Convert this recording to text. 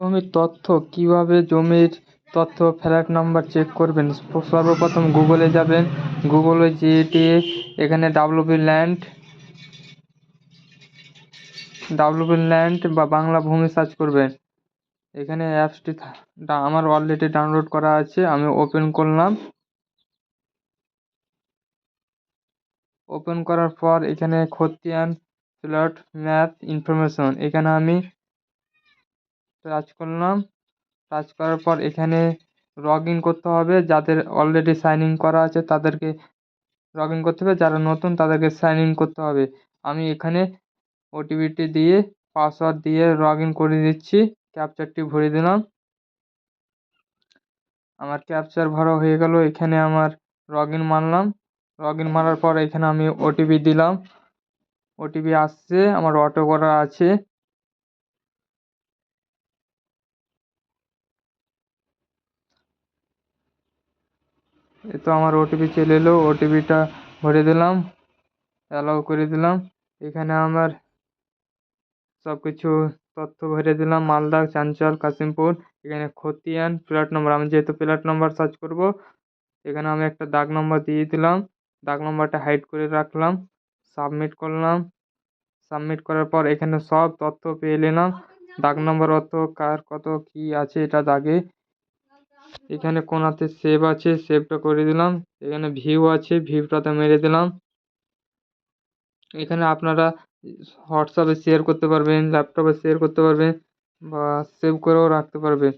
জমির তথ্য কিভাবে জমির তথ্য ফ্ল্যাট নাম্বার চেক করবেন? সর্বপ্রথম গুগলে যাবেন। গুগলে যেয়ে এখানে ডাব্লিউপি ল্যান্ড বা বাংলা ভূমি সার্চ করবেন। এখানে অ্যাপসটি আমার অলরেডি ডাউনলোড করা আছে, আমি ওপেন করলাম। ওপেন করার পর এখানে খতিয়ান প্লট ম্যাপ ইনফরমেশন, এখানে আমি টাচ করলাম। টাচ করার পর এখানে লগ ইন করতে হবে। যাদের অলরেডি সাইন ইন করা আছে তাদেরকে লগ ইন করতে হবে, যারা নতুন তাদেরকে সাইন ইন করতে হবে। আমি এখানে ওটিপিটি দিয়ে পাসওয়ার্ড দিয়ে লগ ইন করে দিচ্ছি। ক্যাপচারটি ভরে দিলাম। আমার ক্যাপচার ভরা হয়ে গেল। এখানে আমার লগ ইন মারলাম। লগ ইন মারার পর এখানে আমি ওটিপি দিলাম। ওটিপি আসছে, আমার অটো করা আছে। এই তো আমার ওটিপি চলে এলো। ওটিপিটা ভরে দিলাম, অ্যালাউ করে দিলাম। এখানে আমার সব কিছু তথ্য ভরে দিলাম। মালদা, চাঞ্চল, কাশিমপুর। এখানে খতিয়ান প্লট নম্বর, আমি যেহেতু প্লট নম্বর সার্চ করব, এখানে আমি একটা দাগ নম্বর দিয়ে দিলাম। দাগ নম্বরটা হাইড করে রাখলাম। সাবমিট করলাম। সাবমিট করার পর এখানে সব তথ্য পেয়ে নিলাম। দাগ নম্বর অত কার কত কি আছে এটা দাগে। এখানে কোনাতে সেভ আছে, সেভটা করে দিলাম। এখানে ভিউ আছে, ভিউটাতে মেরে দিলাম। এখানে আপনারা হোয়াটসঅ্যাপে শেয়ার করতে পারবেন, ল্যাপটপে শেয়ার করতে পারবেন বা সেভ করেও রাখতে পারবেন।